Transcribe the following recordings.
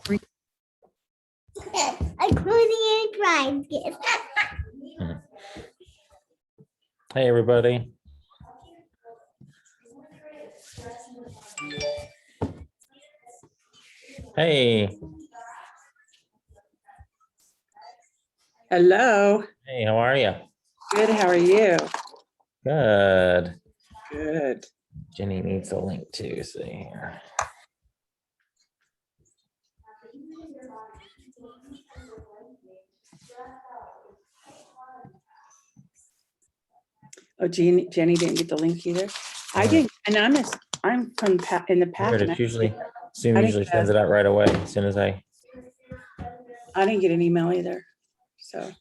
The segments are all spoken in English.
Including prize gift. Hey, everybody. Hey. Hello. Hey, how are you? Good. How are you? Good. Good. Jenny needs a link too. See here. Oh, Jenny didn't get the link either. I didn't, and I'm from in the PAC. It's usually Zoom I didn't usually sends it out right away as soon as I didn't get an email either. So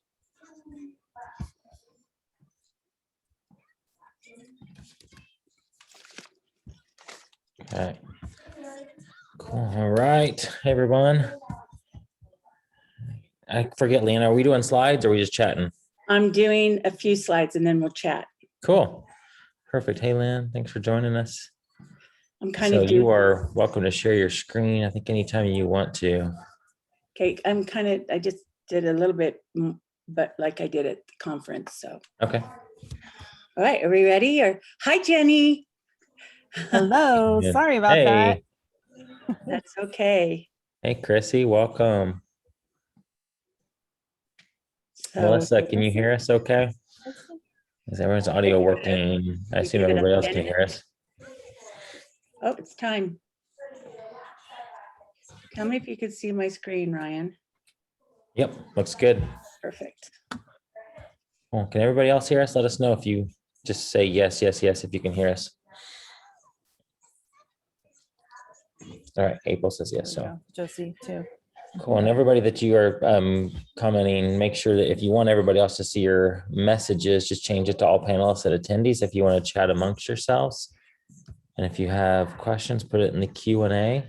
okay. Cool. All right, hey, everyone. I forget, Leanna, are we doing slides or are we just chatting? I'm doing a few slides and then we'll chat. Cool. Perfect. Hey, Lynn, thanks for joining us. I'm kind of you are welcome to share your screen. I think anytime you want to. Okay. I just did a little bit, but like I did at the conference. So. Okay. All right. Are we ready? Or hi, Jenny. Hello. Yeah. Sorry about that. That's okay. Hey, Chrissy, welcome. So, Melissa, can you hear us okay? Is everyone's audio working? I assume everybody else can hear us. Oh, it's time. Tell me if you could see my screen, Ryan. Yep, looks good. Perfect. Well, can everybody else hear us? Let us know if you just say yes, yes, yes, if you can hear us. All right, April says yes. So Josie too. cool. And everybody that you are commenting, make sure that if you want everybody else to see your messages, just change it to all panelists and attendees if you want to chat amongst yourselves. And if you have questions, put it in the Q&A.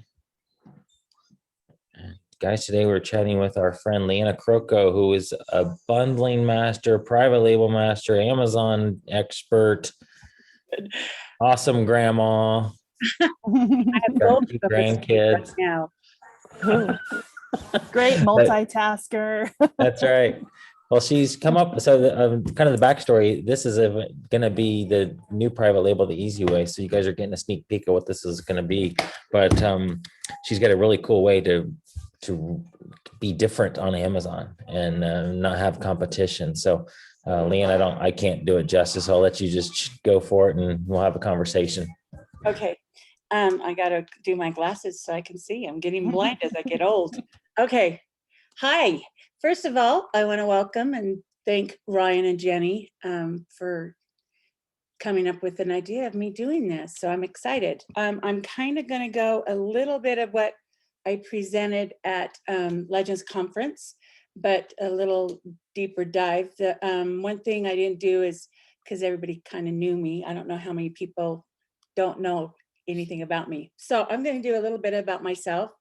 Guys, today we're chatting with our friend Leanna Croco, who is a bundling master, private label master, Amazon expert, awesome grandma. I have both Two grandkids. right now. Great multitasker. That's right. Well, she's come up. So kind of the backstory, this is going to be the new private label, the easy way. So you guys are getting a sneak peek of what this is going to be. But she's got a really cool way to be different on Amazon and not have competition. So Leanne, I can't do it justice. I'll let you just go for it and we'll have a conversation. Okay. I got to do my glasses so I can see. I'm getting blind as I get old. Okay. Hi. First of all, I want to welcome and thank Ryan and Jenny for coming up with an idea of me doing this. So I'm excited. I'm kind of going to go a little bit of what I presented at Legends Conference, but a little deeper dive. The one thing I didn't do is, because everybody kind of knew me, I don't know how many people don't know anything about me. So I'm going to do a little bit about myself,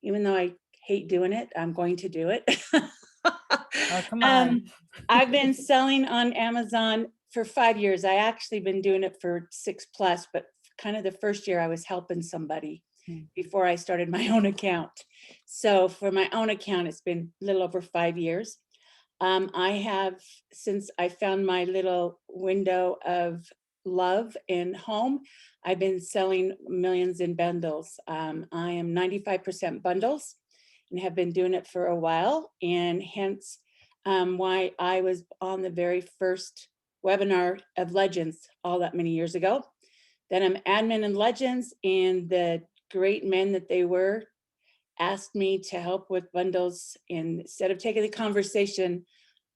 even though I hate doing it, I'm going to do it. Oh, come on. I've been selling on Amazon for 5 years. I actually been doing it for 6+, but kind of the first year I was helping somebody before I started my own account. So for my own account, it's been a little over 5 years. I have, since I found my little window of love and home, I've been selling millions in bundles. I am 95% bundles and have been doing it for a while, and hence why I was on the very first webinar of Legends all that many years ago. Then I'm admin in Legends, and the great men that they were asked me to help with bundles. And instead of taking the conversation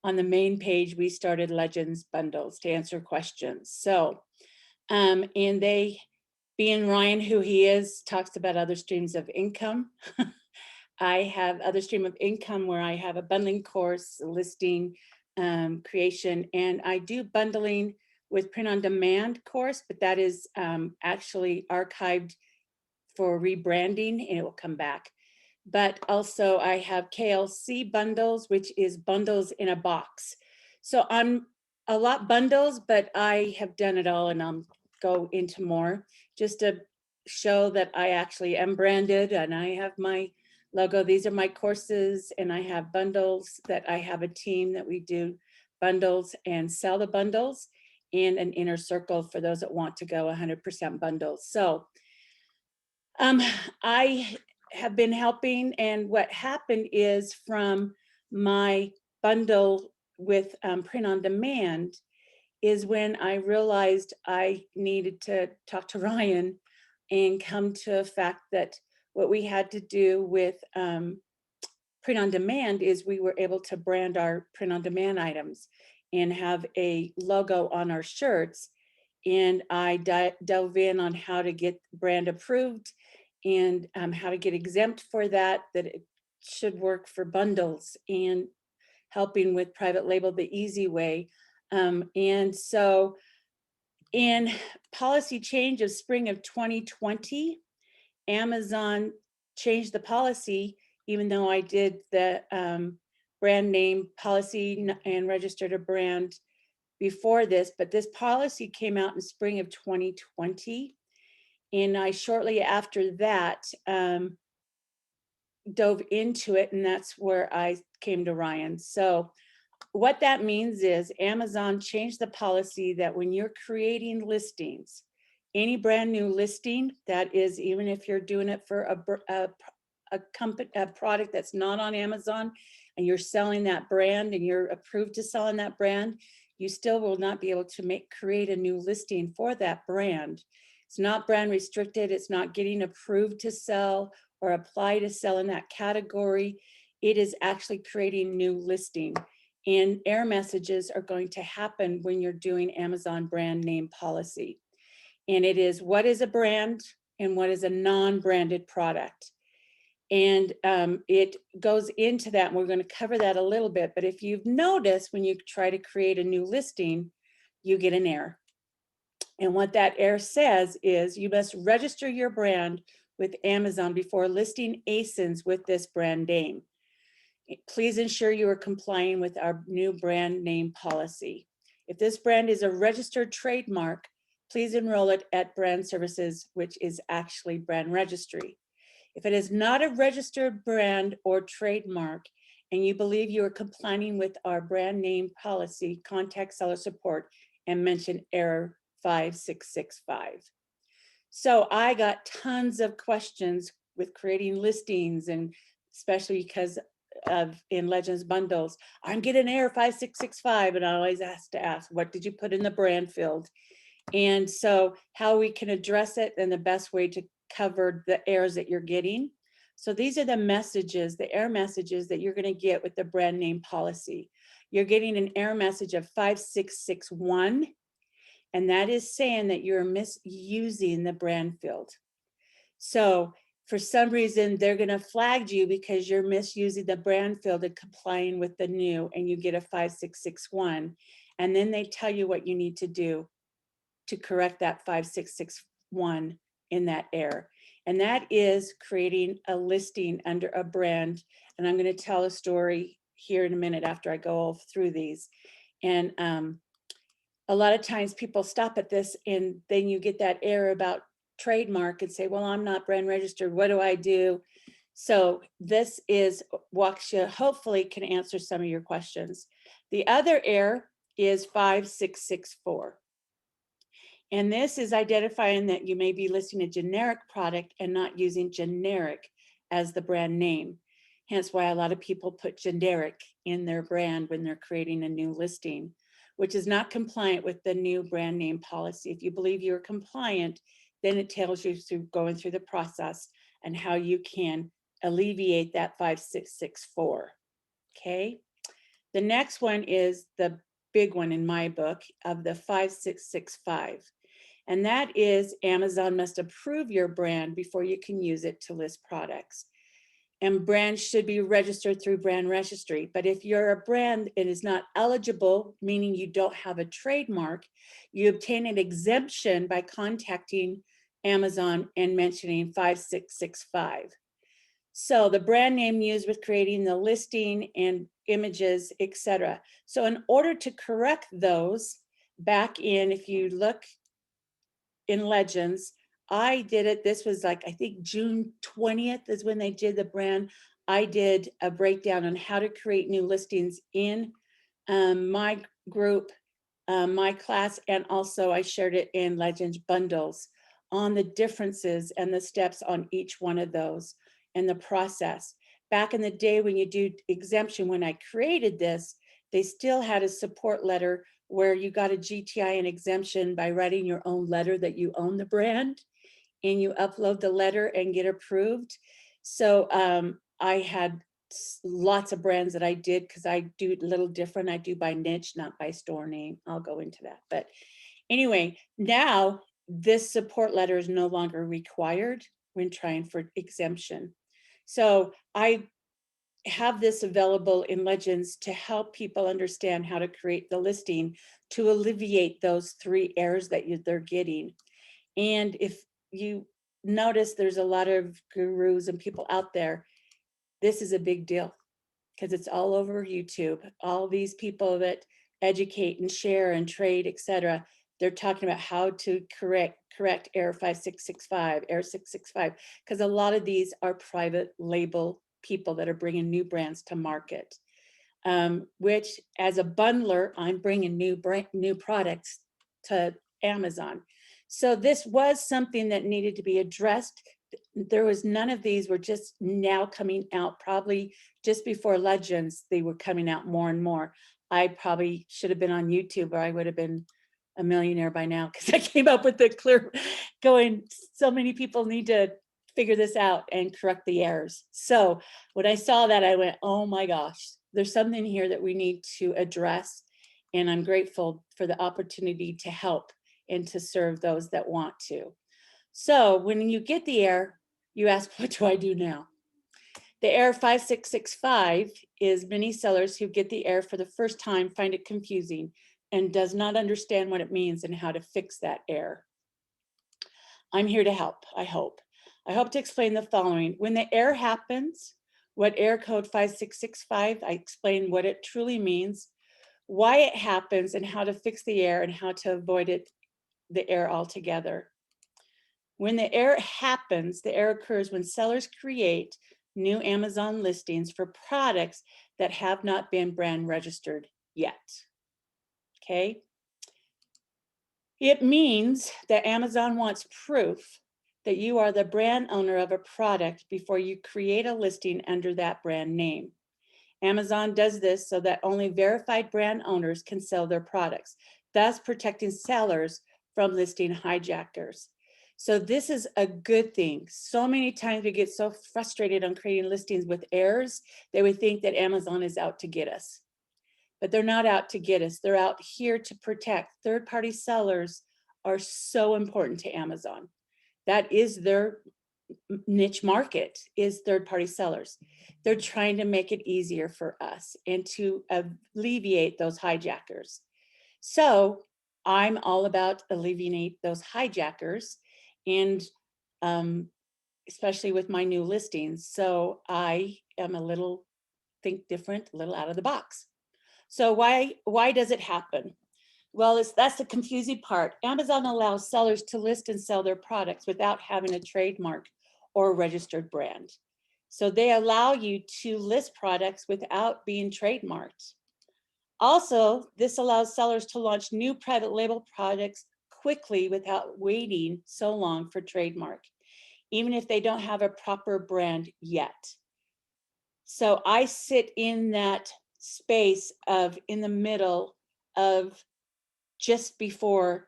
on the main page, we started Legends bundles to answer questions. So, and they, being Ryan, who he is, talks about other streams of income. I have other stream of income where I have a bundling course, listing, creation, and I do bundling with print on demand course, but that is actually archived for rebranding and it will come back. But also I have KLC bundles, which is bundles in a box. So I'm a lot bundles, but I have done it all, and I'll go into more just to show that I actually am branded and I have my logo. These are my courses, and I have bundles that I have a team that we do bundles and sell the bundles, and an inner circle for those that want to go 100% bundles. So I have been helping, and what happened is from my bundle with print on demand is when I realized I needed to talk to Ryan and come to a fact that what we had to do with print on demand is we were able to brand our print on demand items and have a logo on our shirts. And I dove in on how to get brand approved and how to get exempt for that, that it should work for bundles, and helping with private label the easy way. And so in policy change of spring of 2020, Amazon changed the policy, even though I did the brand name policy and registered a brand before this, but this policy came out in spring of 2020. And I shortly after that dove into it, and that's where I came to Ryan. So what that means is Amazon changed the policy that when you're creating listings, any brand new listing, that is, even if you're doing it for a company, a product that's not on Amazon, and you're selling that brand and you're approved to sell in that brand, you still will not be able to create a new listing for that brand. It's not brand restricted. It's not getting approved to sell or apply to sell in that category. It is actually creating new listing. And error messages are going to happen when you're doing Amazon brand name policy. And it is, what is a brand and what is a non-branded product? And it goes into that, and we're going to cover that a little bit. But if you've noticed, when you try to create a new listing, you get an error. And what that error says is you must register your brand with Amazon before listing ASINs with this brand name. Please ensure you are complying with our new brand name policy. If this brand is a registered trademark, please enroll it at Brand Services, which is actually Brand Registry. If it is not a registered brand or trademark, and you believe you are complying with our brand name policy, contact seller support and mention error 5665. So I got tons of questions with creating listings, and especially because of in Legends bundles, I'm getting error 5665, and I always ask, what did you put in the brand field? And so how we can address it, and the best way to cover the errors that you're getting. So these are the messages, the error messages that you're going to get with the brand name policy. You're getting an error message of 5661, and that is saying that you're misusing the brand field. So for some reason, they're going to flag you because you're misusing the brand field and complying with the new, and you get a 5661. And then they tell you what you need to do to correct that 5661 in that error. And that is creating a listing under a brand. And I'm going to tell a story here in a minute after I go through these. And a lot of times people stop at this, and then you get that error about trademark and say, well, I'm not brand registered. What do I do? So this is walks you, hopefully can answer some of your questions. The other error is 5664. And this is identifying that you may be listing a generic product and not using generic as the brand name. Hence why a lot of people put generic in their brand when they're creating a new listing, which is not compliant with the new brand name policy. If you believe you're compliant, then it tells you through going through the process and how you can alleviate that 5664. Okay. The next one is the big one in my book of the 5665. And that is Amazon must approve your brand before you can use it to list products. And brands should be registered through Brand Registry. But if you're a brand and is not eligible, meaning you don't have a trademark, you obtain an exemption by contacting Amazon and mentioning 5665. So the brand name used with creating the listing and images, etc. So in order to correct those, back in, if you look in Legends, I did it. This was like, I think June 20th is when they did the brand. I did a breakdown on how to create new listings in my group, my class, and also I shared it in Legends bundles on the differences and the steps on each one of those and the process. Back in the day when you do exemption, when I created this, they still had a support letter where you got a GTI and exemption by writing your own letter that you own the brand, and you upload the letter and get approved. So I had lots of brands that I did because I do a little different. I do by niche, not by store name. I'll go into that. But anyway, now this support letter is no longer required when trying for exemption. So I have this available in Legends to help people understand how to create the listing to alleviate those 3 errors that they're getting. And if you notice, there's a lot of gurus and people out there, this is a big deal because it's all over YouTube. All these people that educate and share and trade, etc., they're talking about how to correct error 5665, error 665, because a lot of these are private label people that are bringing new brands to market, which as a bundler, I'm bringing new products to Amazon. So this was something that needed to be addressed. There was none of these were just now coming out, probably just before Legends, they were coming out more and more. I probably should have been on YouTube or I would have been a millionaire by now because I came up with the clear going, so many people need to figure this out and correct the errors. So when I saw that, I went, oh my gosh, there's something here that we need to address. And I'm grateful for the opportunity to help and to serve those that want to. So when you get the error, you ask, what do I do now? The error 5665 is many sellers who get the error for the first time find it confusing and does not understand what it means and how to fix that error. I'm here to help, I hope. I hope to explain the following. When the error happens, what error code 5665, I explain what it truly means, why it happens, and how to fix the error and how to avoid the error altogether. When the error happens, the error occurs when sellers create new Amazon listings for products that have not been brand registered yet. Okay. It means that Amazon wants proof that you are the brand owner of a product before you create a listing under that brand name. Amazon does this so that only verified brand owners can sell their products, thus protecting sellers from listing hijackers. So this is a good thing. So many times we get so frustrated on creating listings with errors that we think that Amazon is out to get us. But they're not out to get us. They're out here to protect. Third-party sellers are so important to Amazon. That is their niche market, is third-party sellers. They're trying to make it easier for us and to alleviate those hijackers. So I'm all about alleviate those hijackers, and especially with my new listings. So I am a little think different, a little out of the box. So why does it happen? Well, that's the confusing part. Amazon allows sellers to list and sell their products without having a trademark or a registered brand. So they allow you to list products without being trademarked. Also, this allows sellers to launch new private label products quickly without waiting so long for trademark, even if they don't have a proper brand yet. So I sit in that space of in the middle of just before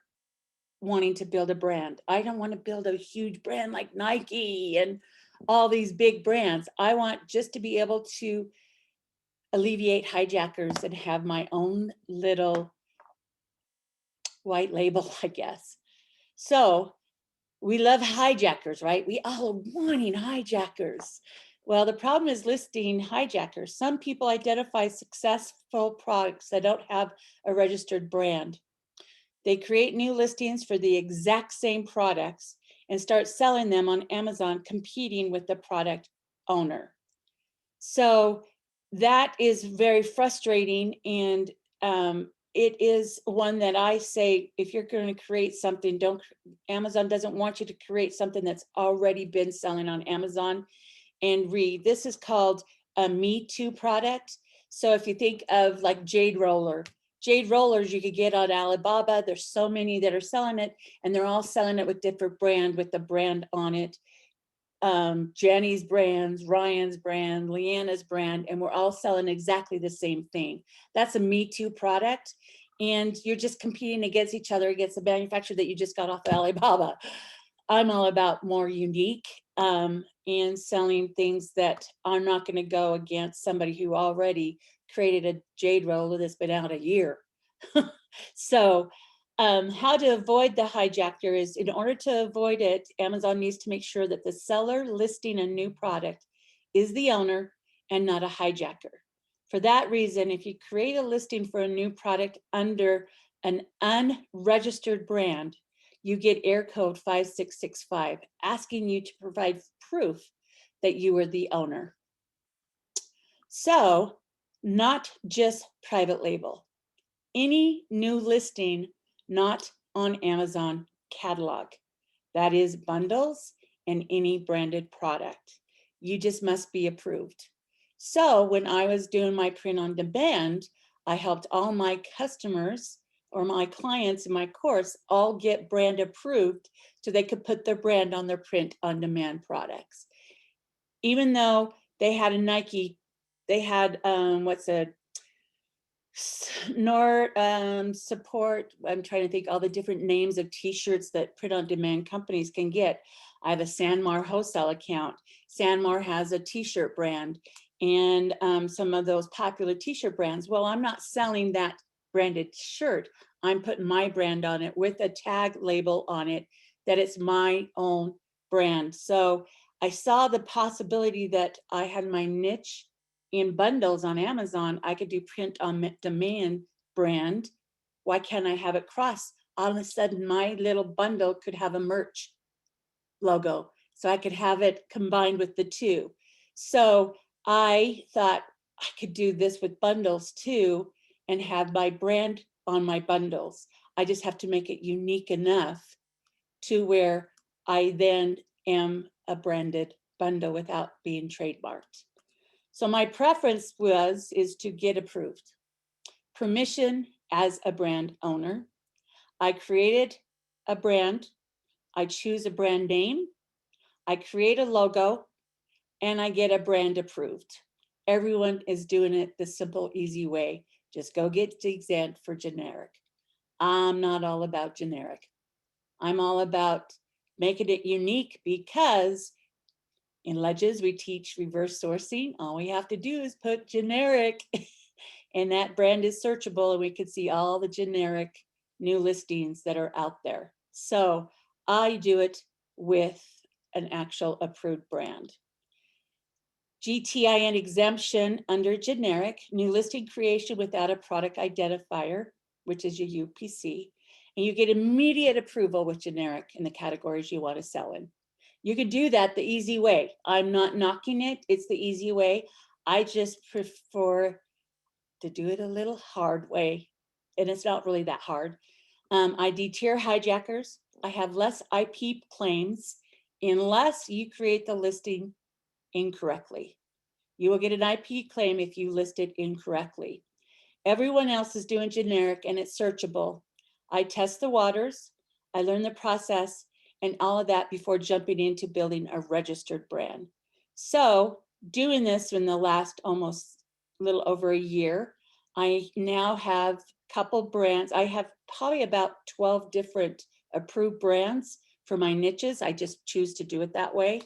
wanting to build a brand. I don't want to build a huge brand like Nike and all these big brands. I want just to be able to alleviate hijackers and have my own little white label, I guess. So we love hijackers, right? We all are wanting hijackers. Well, the problem is listing hijackers. Some people identify successful products that don't have a registered brand. They create new listings for the exact same products and start selling them on Amazon, competing with the product owner. So that is very frustrating, and it is one that I say, if you're going to create something, Amazon doesn't want you to create something that's already been selling on Amazon. And this is called a Me Too product. So if you think of like jade rollers you could get on Alibaba. There's so many that are selling it, and they're all selling it with different brand, with the brand on it. Jenny's brands, Ryan's brand, Leanna's brand, and we're all selling exactly the same thing. That's a Me Too product. And you're just competing against each other, against the manufacturer that you just got off of Alibaba. I'm all about more unique and selling things that I'm not going to go against somebody who already created a jade roller that's been out a year. So how to avoid the hijacker is, in order to avoid it, Amazon needs to make sure that the seller listing a new product is the owner and not a hijacker. For that reason, if you create a listing for a new product under an unregistered brand, you get error code 5665 asking you to provide proof that you are the owner. So, not just private label. Any new listing not on Amazon catalog, that is bundles and any branded product. You just must be approved. So when I was doing my print on demand, I helped all my customers or my clients in my course all get brand approved so they could put their brand on their print on demand products. Even though they had a Nike, they had support. I'm trying to think all the different names of t-shirts that print on demand companies can get. I have a Sanmar wholesale account. Sanmar has a t-shirt brand and some of those popular t-shirt brands. Well, I'm not selling that branded shirt. I'm putting my brand on it with a tag label on it that it's my own brand. So I saw the possibility that I had my niche in bundles on Amazon. I could do print on demand brand. Why can't I have it cross? All of a sudden, my little bundle could have a merch logo. So I could have it combined with the two. So I thought I could do this with bundles too and have my brand on my bundles. I just have to make it unique enough to where I then am a branded bundle without being trademarked. So my preference is to get approved. Permission as a brand owner. I created a brand. I choose a brand name. I create a logo and I get a brand approved. Everyone is doing it the simple, easy way. Just go get exempt for generic. I'm not all about generic. I'm all about making it unique, because in Ledges, we teach reverse sourcing. All we have to do is put generic and that brand is searchable and we can see all the generic new listings that are out there. So I do it with an actual approved brand. GTIN exemption under generic, new listing creation without a product identifier, which is your UPC, and you get immediate approval with generic in the categories you want to sell in. You can do that the easy way. I'm not knocking it. It's the easy way. I just prefer to do it a little hard way, and it's not really that hard. I deter hijackers. I have less IP claims unless you create the listing incorrectly. You will get an IP claim if you list it incorrectly. Everyone else is doing generic and it's searchable. I test the waters. I learn the process and all of that before jumping into building a registered brand. So doing this in the last almost a little over a year, I now have a couple brands. I have probably about 12 different approved brands for my niches. I just choose to do it that way.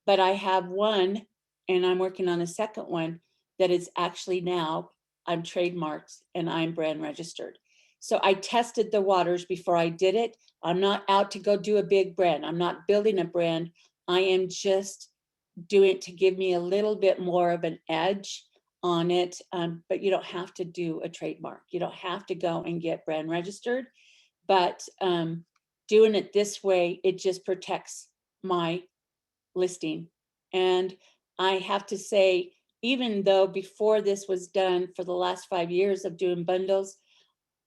But I have one, and I'm working on a second one that is actually now I'm trademarked and I'm brand registered. So I tested the waters before I did it. I'm not out to go do a big brand. I'm not building a brand. I am just doing it to give me a little bit more of an edge on it. But you don't have to do a trademark. You don't have to go and get brand registered. But doing it this way, it just protects my listing. And I have to say, even though before this was done for the last 5 years of doing bundles,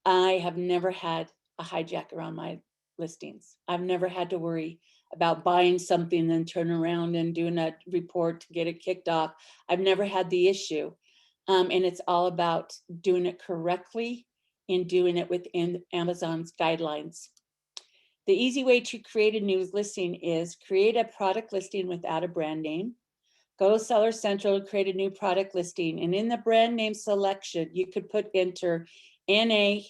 I have never had a hijacker on my listings. I've never had to worry about buying something, then turn around and doing a report to get it kicked off. I've never had the issue. And it's all about doing it correctly and doing it within Amazon's guidelines. The easy way to create a new listing is create a product listing without a brand name. Go to Seller Central to create a new product listing. And in the brand name selection, you could enter NA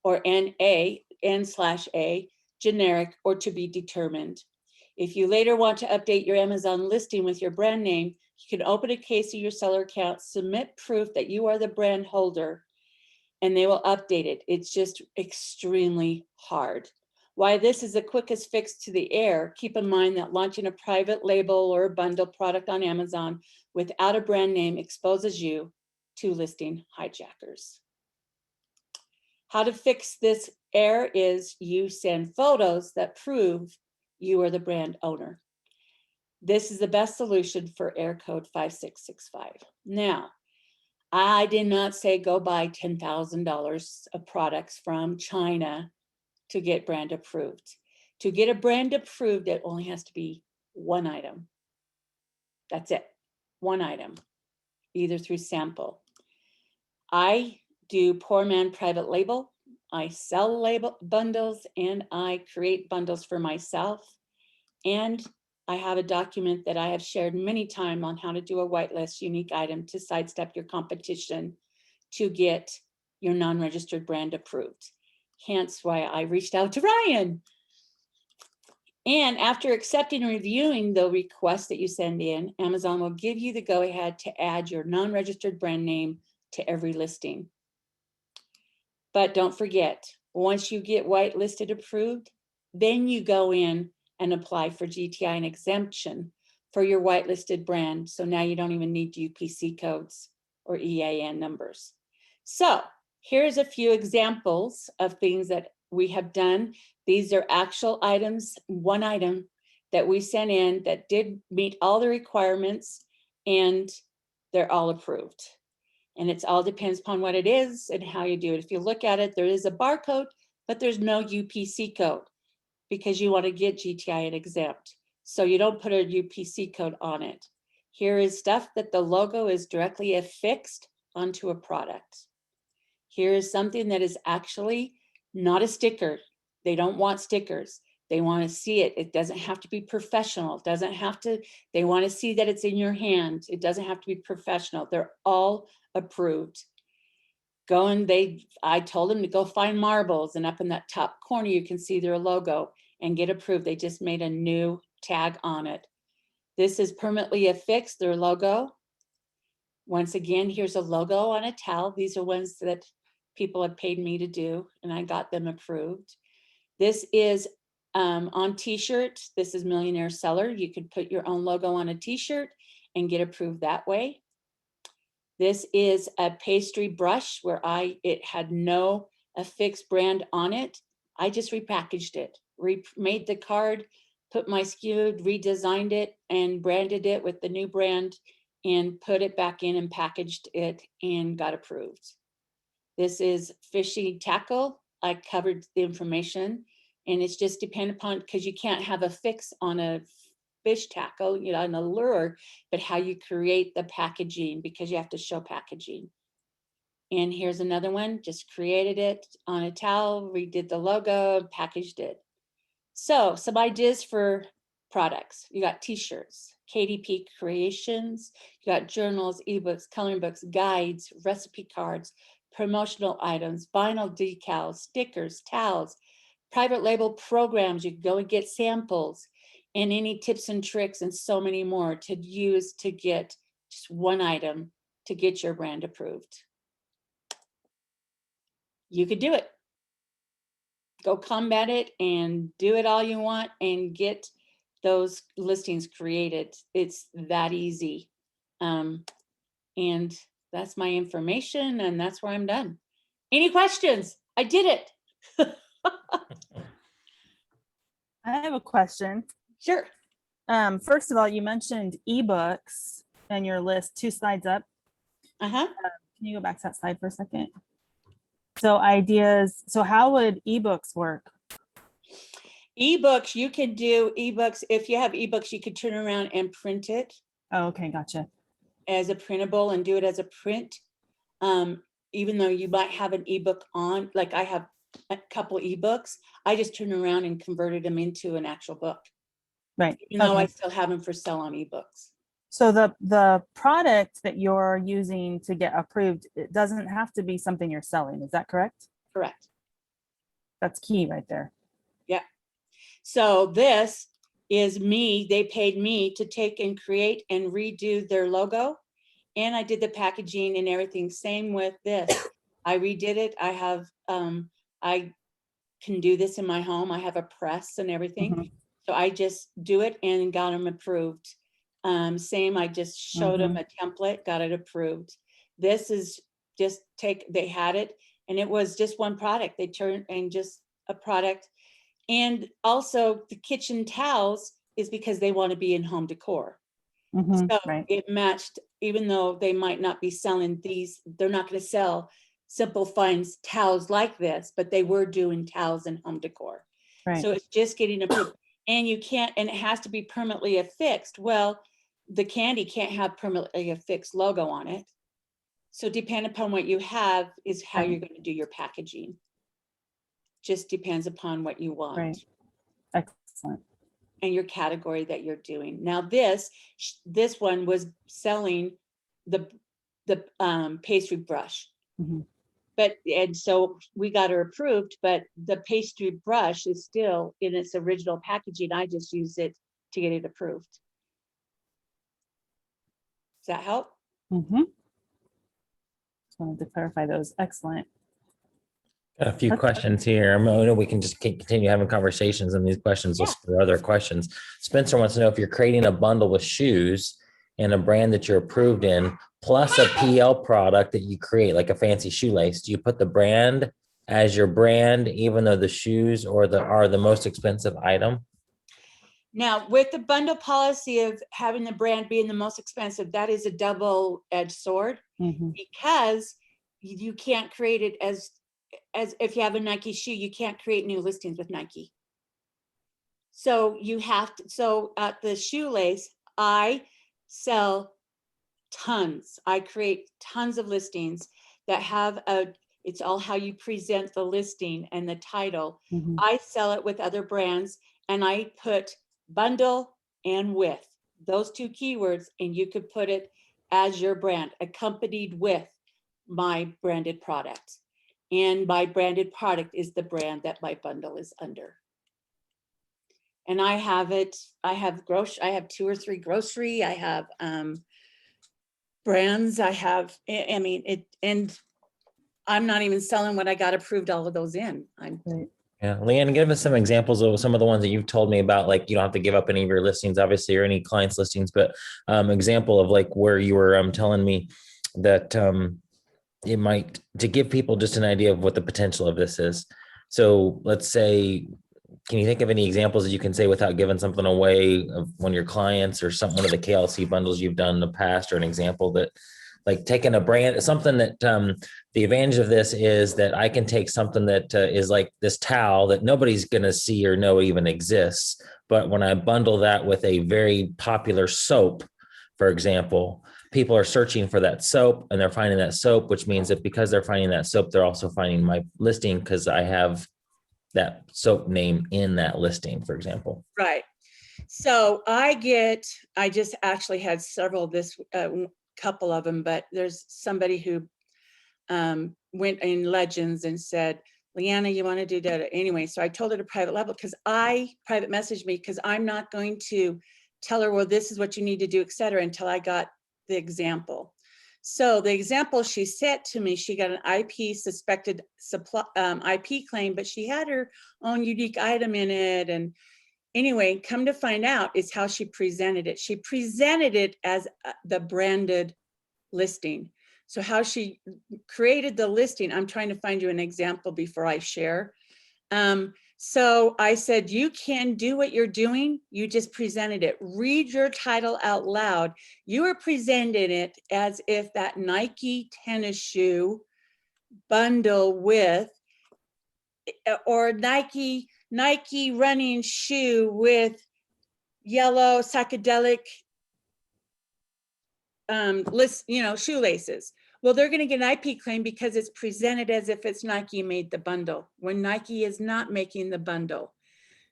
or NA, N/A, generic, or to be determined. If you later want to update your Amazon listing with your brand name, you can open a case of your seller account, submit proof that you are the brand holder, and they will update it. It's just extremely hard. Why this is the quickest fix to the error, keep in mind that launching a private label or a bundle product on Amazon without a brand name exposes you to listing hijackers. How to fix this error is you send photos that prove you are the brand owner. This is the best solution for error code 5665. Now, I did not say go buy $10,000 of products from China to get brand approved. To get a brand approved, it only has to be one item. That's it, one item, either through sample. I do poor man private label. I sell label bundles and I create bundles for myself. And I have a document that I have shared many times on how to do a whitelist unique item to sidestep your competition to get your non-registered brand approved. Hence why I reached out to Ryan. And after accepting and reviewing the request that you send in, Amazon will give you the go-ahead to add your non-registered brand name to every listing. But don't forget, once you get whitelisted approved, then you go in and apply for GTI and exemption for your whitelisted brand. So now you don't even need UPC codes or EAN numbers. So here's a few examples of things that we have done. These are actual items, one item that we sent in that did meet all the requirements and they're all approved. And it's all depends upon what it is and how you do it. If you look at it, there is a barcode, but there's no UPC code because you want to get GTI and exempt. So you don't put a UPC code on it. Here is stuff that the logo is directly affixed onto a product. Here is something that is actually not a sticker. They don't want stickers. They want to see it. It doesn't have to be professional. It doesn't have to, they want to see that it's in your hand. It doesn't have to be professional. They're all approved. I told them to go find marbles, and up in that top corner, you can see their logo and get approved. They just made a new tag on it. This is permanently affixed, their logo. Once again, here's a logo on a towel. These are ones that people have paid me to do, and I got them approved. This is on t-shirts. This is Millionaire Seller. You could put your own logo on a t-shirt and get approved that way. This is a pastry brush where it had no affixed brand on it. I just repackaged it, made the card, put my SKU, redesigned it and branded it with the new brand and put it back in and packaged it and got approved. This is fishing tackle. I covered the information and it's just dependent upon, because you can't have a fix on a fish tackle, you know, on a lure, but how you create the packaging, because you have to show packaging. And here's another one, just created it on a towel, redid the logo, packaged it. So some ideas for products. You got t-shirts, KDP creations, you got journals, ebooks, coloring books, guides, recipe cards, promotional items, vinyl decals, stickers, towels, private label programs. You can go and get samples and any tips and tricks and so many more to use to get just one item to get your brand approved. You could do it. Go combat it and do it all you want and get those listings created. It's that easy. And that's my information and that's where I'm done. Any questions? I did it. I have a question. Sure. First of all, you mentioned ebooks and your list 2 slides up. Uh-huh. Can you go back to that slide for a second? So ideas, so how would ebooks work? Ebooks, you can do ebooks. If you have ebooks, you could turn around and print it Oh, okay, gotcha. as a printable and do it as a print. Even though you might have an ebook on, like I have a couple ebooks, I just turn around and converted them into an actual book. Right. Even though I Okay. still have them for sale on ebooks. So the product that you're using to get approved, it doesn't have to be something you're selling. Is that correct? Correct. That's key right there. Yeah. So this is me, they paid me to take and create and redo their logo. And I did the packaging and everything. Same with this. I redid it. I have, I can do this in my home. I have a press and everything. Mhm. So I just do it and got them approved. Same, I just showed them a template, got it approved. This is just they had it and it was just one product. They turned and just a product. And also the kitchen towels is because they want to be in home decor. So Right. it matched, even though they might not be selling these, they're not going to sell Simple Finds towels like this, but they were doing towels and home decor. Right. So it's just getting approved. And you can't, and it has to be permanently affixed. Well, the candy can't have permanently affixed logo on it. So depending upon what you have is how Right. you're going to do your packaging. Just depends upon what you want. Right. Excellent. And your category that you're doing. Now this one was selling the pastry brush. Mhm. But, and so we got her approved, but the pastry brush is still in its original packaging. I just use it to get it approved. Does that help? Just wanted to clarify those. Excellent. Got a few Okay. questions here. I know we can just continue having conversations and these questions will Yeah. spur other questions. Spencer wants to know if you're creating a bundle with shoes and a brand that you're approved in, plus a PL product that you create, like a fancy shoelace. Do you put the brand as your brand, even though the shoes are the most expensive item? Now, with the bundle policy of having the brand being the most expensive, that is a double-edged sword because you can't create it as if you have a Nike shoe, you can't create new listings with Nike. So you have to, so at the shoelace, I sell tons. I create tons of listings that have it's all how you present the listing and the title. I sell it with other brands and I put bundle and with those two keywords, and you could put it as your brand accompanied with my branded product. And my branded product is the brand that my bundle is under. And I have it, I have 2 or 3 grocery, I have brands, I have, I mean, and I'm not even selling what I got approved all of those in. Right. Yeah, Leanne, give us some examples of some of the ones that you've told me about. Like, you don't have to give up any of your listings, obviously, or any clients' listings, but example of like where you were telling me that it might, to give people just an idea of what the potential of this is. So let's say, can you think of any examples that you can say without giving something away of one of your clients or one of the KLC bundles you've done in the past, or an example that, like taking a brand, something that the advantage of this is that I can take something that is like this towel that nobody's going to see or know even exists. But when I bundle that with a very popular soap, for example, people are searching for that soap and they're finding that soap, which means that because they're finding that soap, they're also finding my listing because I have that soap name in that listing, for example. Right. So I just actually had several this couple of them, but there's somebody who went in Legends and said, Leanna, you want to do that anyway. So I told her to private messaged me because I'm not going to tell her, well, this is what you need to do, et cetera, until I got the example. So the example she sent to me, she got an IP suspected IP claim, but she had her own unique item in it. And anyway, come to find out is how she presented it. She presented it as the branded listing. So how she created the listing, I'm trying to find you an example before I share. So I said, you can do what you're doing. You just presented it. Read your title out loud. You are presenting it as if that Nike tennis shoe bundle with, or Nike running shoe with yellow psychedelic shoelaces. Well, they're going to get an IP claim because it's presented as if it's Nike made the bundle, when Nike is not making the bundle.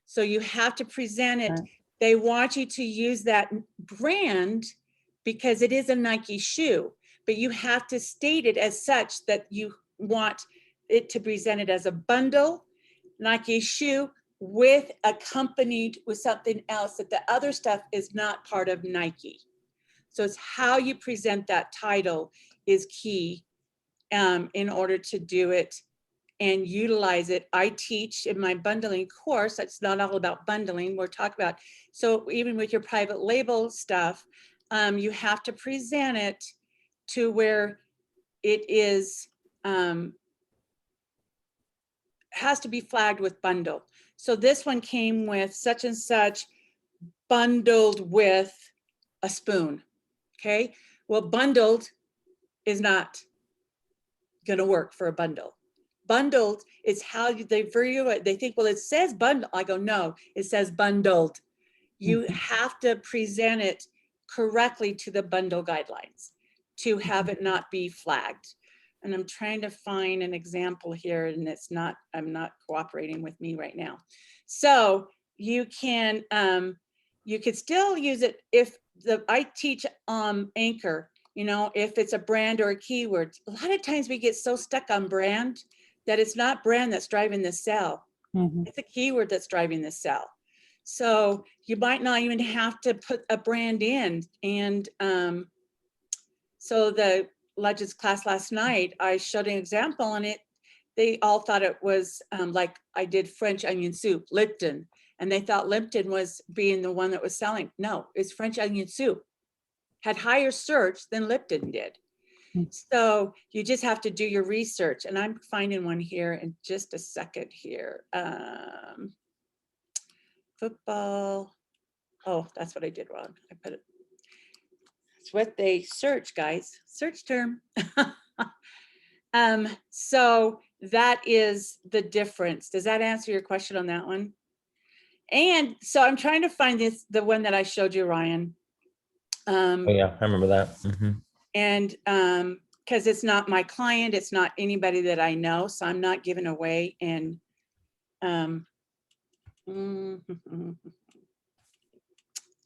So you have to present it. Right. They want you to use that brand because it is a Nike shoe, but you have to state it as such that you want it to present it as a bundle, Nike shoe, with accompanied with something else, that the other stuff is not part of Nike. So it's how you present that title is key in order to do it and utilize it. I teach in my bundling course, it's not all about bundling, we're talking about, so even with your private label stuff, you have to present it to where it is, has to be flagged with bundle. So this one came with such and such bundled with a spoon, okay? Well, bundled is not gonna work for a bundle. Bundled is how they view it. They think, well, it says bundle. I go, no, it says bundled. You have to present it correctly to the bundle guidelines to have it not be flagged. And I'm trying to find an example here, and it's not, I'm not cooperating with me right now. So you can, you could still use it if I teach Anchor, if it's a brand or a keyword. A lot of times we get so stuck on brand that it's not brand that's driving the sell. It's a keyword that's driving the sell. So you might not even have to put a brand in. And so the Legends class last night, I showed an example on it. They all thought it was like I did French onion soup, Lipton. And they thought Lipton was being the one that was selling. No, it's French onion soup. Had higher search than Lipton did. So you just have to do your research. And I'm finding one here in just a second here. Football. Oh, that's what I did wrong. I put it. It's what they search, guys. Search term. So that is the difference. Does that answer your question on that one? And so I'm trying to find the one that I showed you, Ryan. Oh yeah, I remember that. And because it's not my client, it's not anybody that I know, so I'm not giving away. And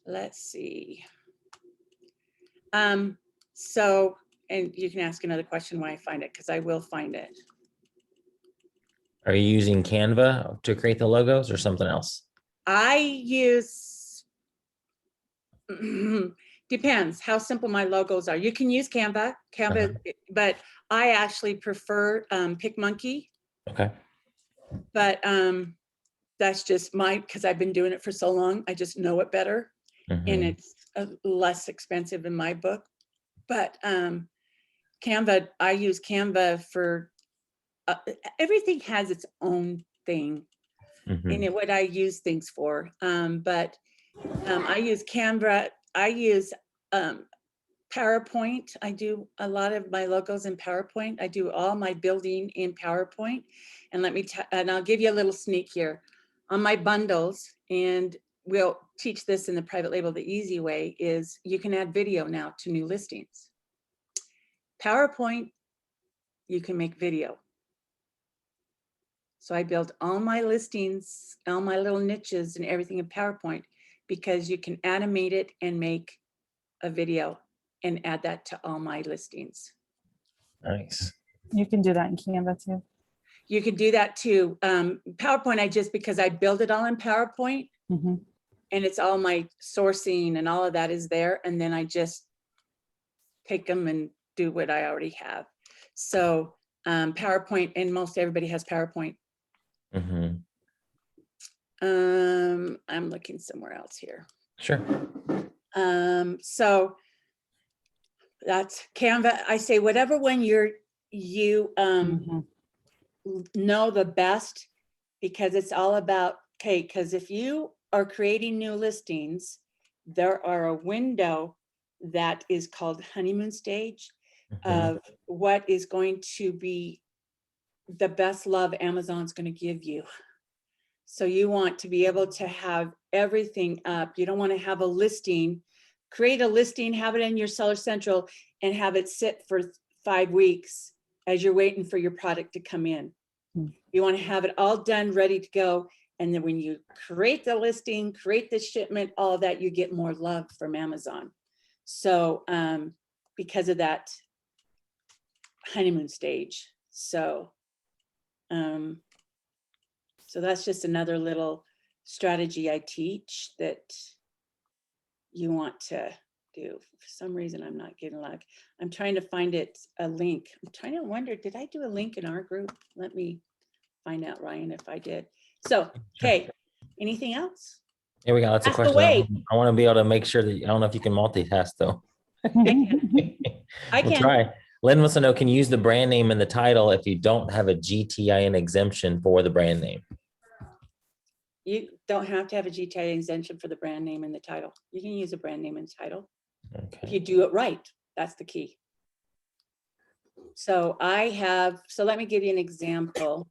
let's see. So, and you can ask another question when I find it, because I will find it. Are you using Canva to create the logos or something else? I use, depends how simple my logos are. You can use Canva, but I actually prefer PicMonkey. Okay. But that's just because I've been doing it for so long. I just know it better. And it's less expensive in my book. But Canva, I use Canva for, everything has its own thing in what I use things for. But I use Canva, I use PowerPoint. I do a lot of my logos in PowerPoint. I do all my building in PowerPoint. And and I'll give you a little sneak here on my bundles, and we'll teach this in the private label. The easy way is you can add video now to new listings. PowerPoint, you can make video. So I build all my listings, all my little niches and everything in PowerPoint, because you can animate it and make a video and add that to all my listings. Nice. You can do that in Canva too. You can do that too. PowerPoint, because I build it all in PowerPoint, and it's all my sourcing and all of that is there. And then I just take them and do what I already have. So PowerPoint, and most everybody has PowerPoint. I'm looking somewhere else here. Sure. So that's Canva. I say whatever one you know the best, because it's all about, okay, because if you are creating new listings, there are a window that is called honeymoon stage of what is going to be the best love Amazon's going to give you. So you want to be able to have everything up. You don't want to have a listing, create a listing, have it in your Seller Central, and have it sit for 5 weeks as you're waiting for your product to come in. You want to have it all done, ready to go. And then when you create the listing, create the shipment, all of that, you get more love from Amazon. So because of that honeymoon stage. So that's just another little strategy I teach that you want to do. For some reason, I'm not getting luck. I'm trying to find it a link. I'm trying to wonder, did I do a link in our group? Let me find out, Ryan, if I did. So, okay, anything else? Here we go. That's a Ask question. away. I want to be able to make sure that, I don't know if you can multitask though. I We'll can. try. Lynn wants to know, can you use the brand name in the title if you don't have a GTIN exemption for the brand name? You don't have to have a GTI exemption for the brand name in the title. You can use a brand name in the title. If you Okay. do it right, that's the key. So let me give you an example.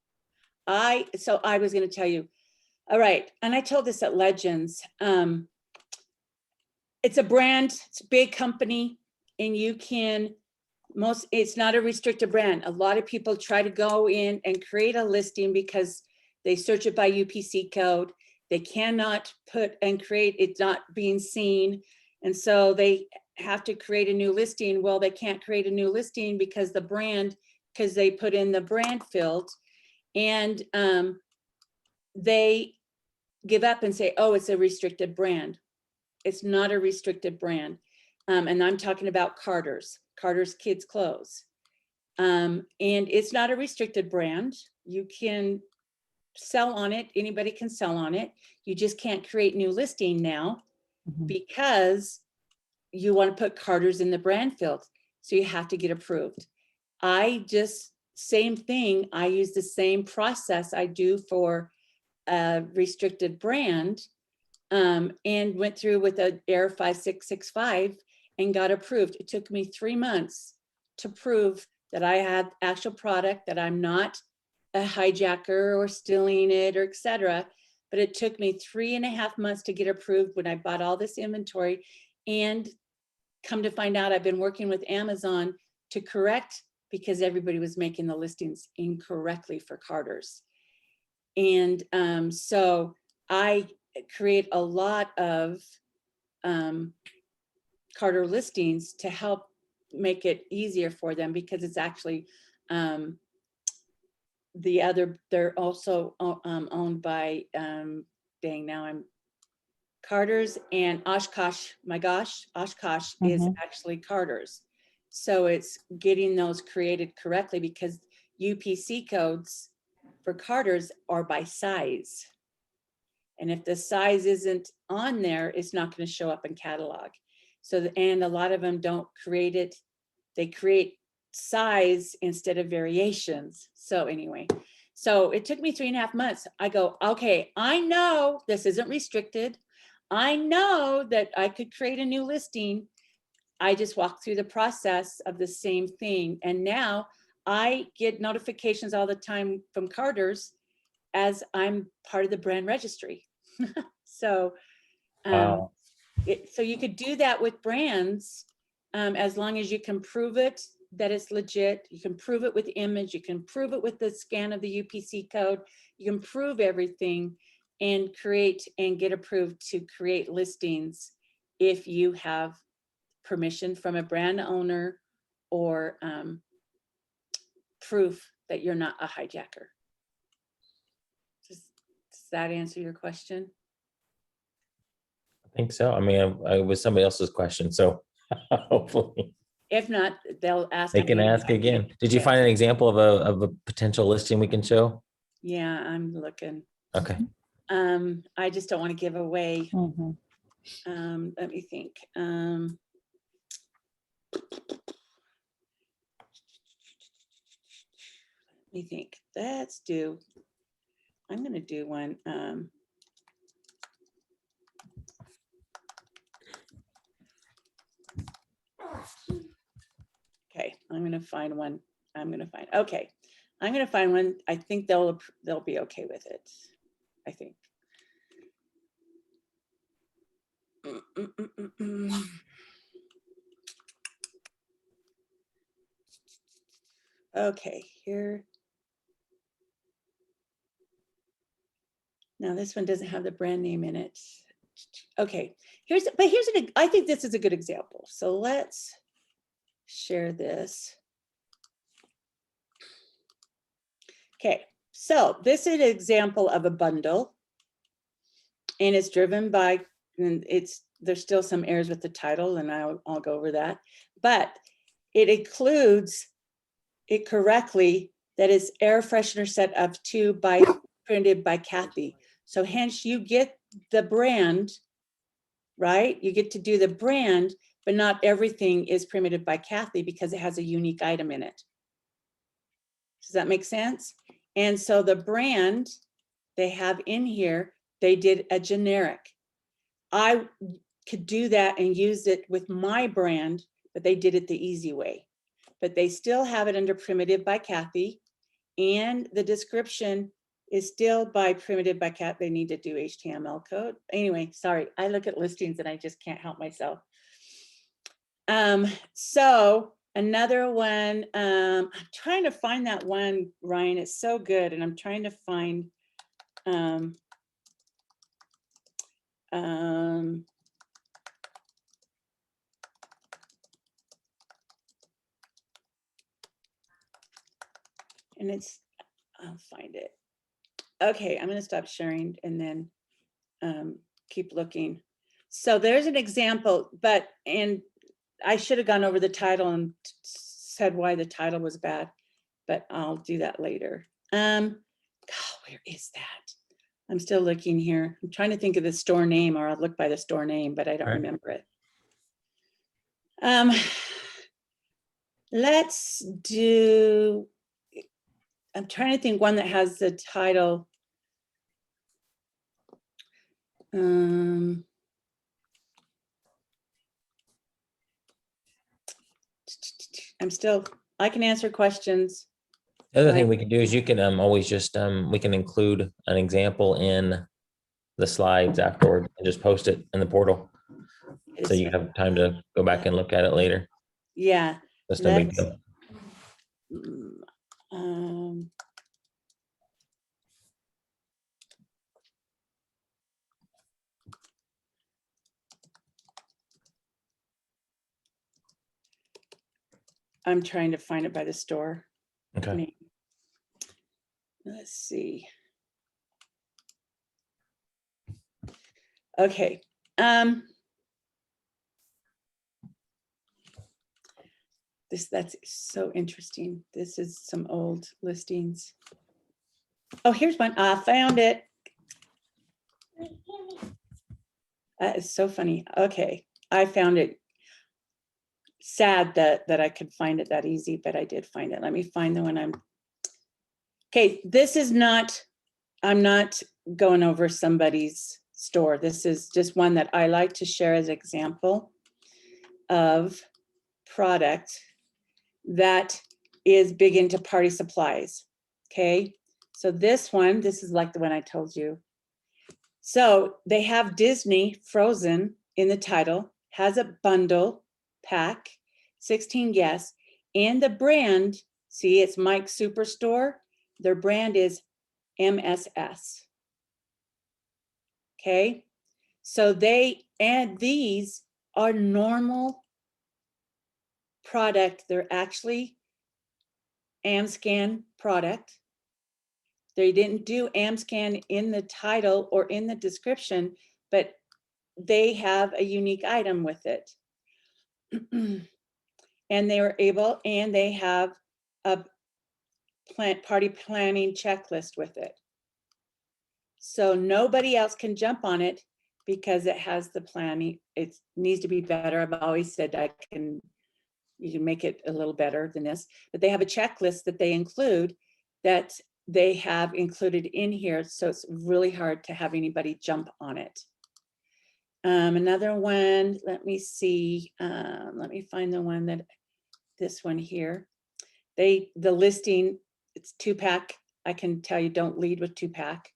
I was going to tell you, all right, and I told this at Legends. It's a brand, it's a big company, and you can it's not a restricted brand. A lot of people try to go in and create a listing because they search it by UPC code. They cannot put and create, it's not being seen. And so they have to create a new listing. Well, they can't create a new listing because they put in the brand field, and they give up and say, oh, it's a restricted brand. It's not a restricted brand. And I'm talking about Carter's kids clothes. And it's not a restricted brand. You can sell on it. Anybody can sell on it. You just can't create new listing now because you want to put Carter's in the brand field. So you have to get approved. Same thing. I use the same process I do for a restricted brand, and went through with a Air 5665 and got approved. It took me 3 months to prove that I had actual product, that I'm not a hijacker or stealing it or etc. But it took me 3.5 months to get approved when I bought all this inventory. And come to find out, I've been working with Amazon to correct, because everybody was making the listings incorrectly for Carter's. And so I create a lot of Carter listings to help make it easier for them, because it's actually they're also owned by Carter's and Oshkosh. My gosh, Oshkosh is actually Carter's. So it's getting those created correctly, because UPC codes for Carter's are by size. And if the size isn't on there, it's not going to show up in catalog. So, and a lot of them don't create it. They create size instead of variations. So anyway, so it took me 3.5 months. I go, okay, I know this isn't restricted. I know that I could create a new listing. I just walked through the process of the same thing. And now I get notifications all the time from Carter's, as I'm part of the brand registry. So, Wow. so you could do that with brands, as long as you can prove it, that it's legit. You can prove it with image. You can prove it with the scan of the UPC code. You can prove everything and create and get approved to create listings if you have permission from a brand owner, or proof that you're not a hijacker. Does that answer your question? I think so. I mean, it was somebody else's question, so hopefully If not, they'll ask. they can ask again. Did you Yeah. find an example of a potential listing we can show? Yeah, I'm looking. Okay. I just don't want to give away. Let me think. Let's do, I'm going to do one. Okay, I'm going to find one. Okay. I'm gonna find one. I think they'll be okay with it. I think. Okay, here. Now this one doesn't have the brand name in it. Okay, I think this is a good example. So let's share this. Okay, so this is an example of a bundle, and it's driven by, and there's still some errors with the title, and I'll go over that, but it includes it correctly that it's air freshener set of 2 by printed by Kathy. So hence you get the brand, right? You get to do the brand, but not everything is printed by Kathy because it has a unique item in it. Does that make sense? And so the brand they have in here, they did a generic. I could do that and use it with my brand, but they did it the easy way. But they still have it under Primitive by Kathy, and the description is still by Primitive by Kathy. They need to do HTML code. Anyway, sorry, I look at listings and I just can't help myself. So another one, I'm trying to find that one, Ryan. It's so good, and I'm trying to find and I'll find it. Okay, I'm going to stop sharing and then keep looking. So there's an example, and I should have gone over the title and said why the title was bad, but I'll do that later. God, where is that? I'm still looking here. I'm trying to think of the store name, or I'll look by the store name, but I don't remember it. Let's do, I'm trying to think one that has the title. I can answer questions. The other thing we can do is you can always just we can include an example in the slides afterward and just post it in the portal, so you have time to go back and look at it later. Yeah. That's no big deal. I'm trying to find it by the store. Okay. Let's see. Okay. That's so interesting. This is some old listings. Oh, here's one. I found it. That is so funny. Okay, I found it. Sad that I could find it that easy, but I did find it. Let me find the one okay, this is not, I'm not going over somebody's store. This is just one that I like to share as an example of product that is big into party supplies. Okay, so this is like the one I told you. So they have Disney Frozen in the title, has a bundle pack, 16 guests, and the brand, see, it's Mike's Superstore. Their brand is MSS. Okay, so these are normal product. They're actually AmScan product. They didn't do AmScan in the title or in the description, but they have a unique item with it. And they were able, and they have a party planning checklist with it. So nobody else can jump on it because it has the planning. It needs to be better. I've always said you can make it a little better than this, but they have a checklist that they include that they have included in here. So it's really hard to have anybody jump on it. Another one, let me see. Let me find the one this one here. The listing it's 2-pack. I can tell you, don't lead with 2-pack.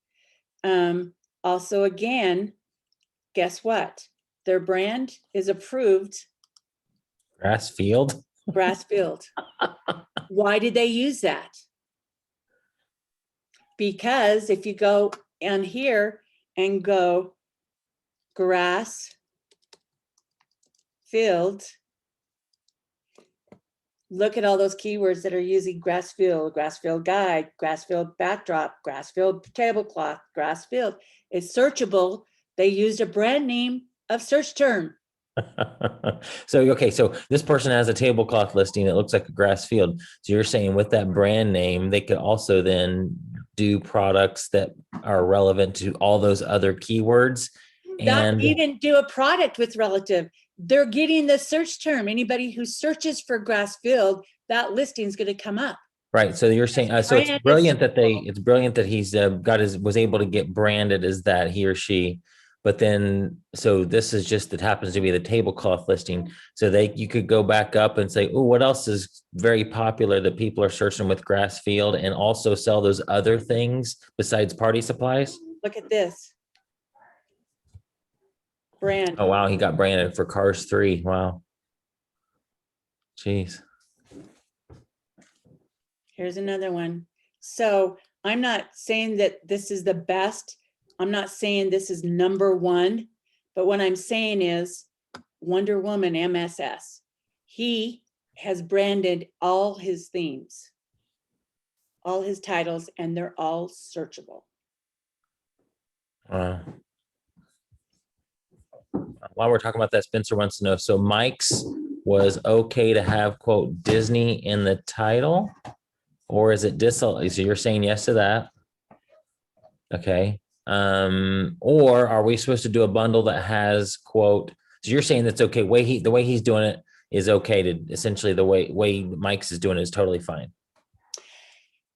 Also, again, guess what? Their brand is approved Grass field. grass field. Why did they use that? Because if you go on here and go grass field, look at all those keywords that are using grass field guide, grass field backdrop, grass field tablecloth, grass field. It's searchable. They used a brand name of search term. So, okay, so this person has a tablecloth listing that looks like a grass field. So you're saying with that brand name, they could also then do products that are relevant to all those other keywords. Not And even do a product with relative. They're getting the search term. Anybody who searches for grass field, that listing is going to come up. right, so you're saying, so it's Brand is brilliant that searchable. it's brilliant that he's was able to get branded as that, he or she. But then, so this is just, it happens to be the tablecloth listing. So you could go back up and say, oh, what else is very popular that people are searching with grass field, and also sell those other things besides party supplies? Look at this. Brand. Oh, wow, he got branded for Cars 3. Wow. Jeez. Here's another one. So I'm not saying that this is the best. I'm not saying this is number one, but what I'm saying is Wonder Woman MSS. He has branded all his themes, all his titles, and they're all searchable. Wow. While we're talking about that, Spencer wants to know, so Mike's was okay to have, quote, Disney in the title, or is it so you're saying yes to that? Okay. Or are we supposed to do a bundle that has, quote, so you're saying that's okay, the way he's doing it is okay, to essentially the way Mike's is doing it is totally fine.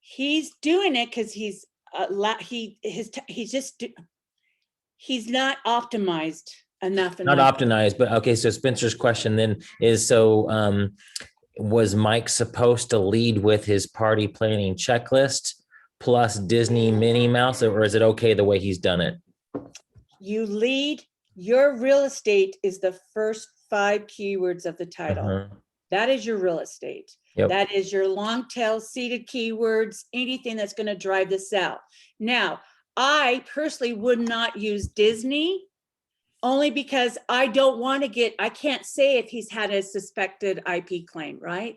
He's doing it because he's not optimized enough. Not optimized, but okay, so Spencer's question then is, so was Mike supposed to lead with his party planning checklist plus Disney Minnie Mouse, or is it okay the way he's done it? You lead, your real estate is the first 5 keywords of the title. That is your real estate. Yep. That is your long tail seeded keywords, anything that's going to drive this out. Now, I personally would not use Disney, only because I don't want to I can't say if he's had a suspected IP claim, right?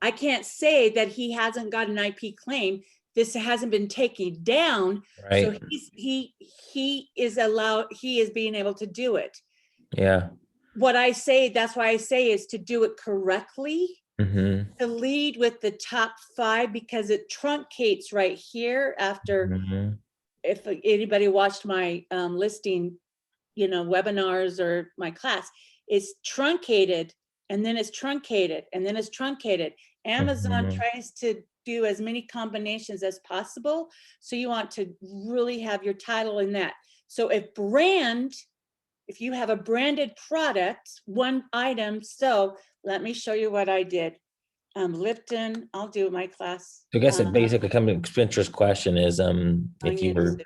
I can't say that he hasn't got an IP claim. This hasn't been taken down. Right. So he is being able to do it. Yeah. That's why I say is to do it correctly, to lead with the top 5, because it truncates right here after, if anybody watched my listing, webinars or my class, it's truncated, and then it's truncated, and then it's truncated. Amazon tries to do as many combinations as possible. So you want to really have your title in that. So if you have a branded product, one item, so let me show you what I did. Lipton, I'll do my class. I guess it basically coming to Spencer's question is, if you were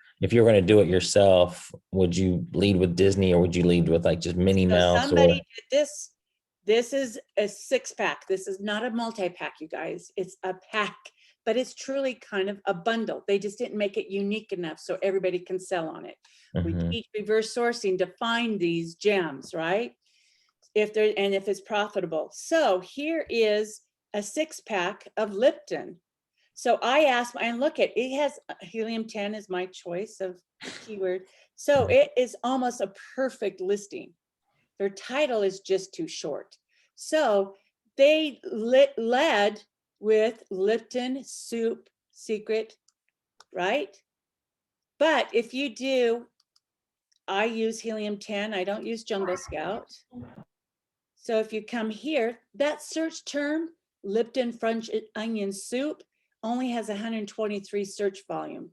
going to do it yourself, would you lead with Disney, or would you lead with like just Minnie Mouse? Somebody did this. This is a 6-pack. This is not a multi-pack, you guys. It's a pack, but it's truly kind of a bundle. They just didn't make it unique enough so everybody can sell on it. We teach reverse sourcing to find these gems, right? If it's profitable. So here is a 6-pack of Lipton. So I asked, and look at it, has helium 10 is my choice of keyword. So it is almost a perfect listing. Their title is just too short. So they led with Lipton Soup Secret, right? But if you do, I use helium 10. I don't use Jungle Scout. So if you come here, that search term, Lipton French onion soup, only has 123 search volume.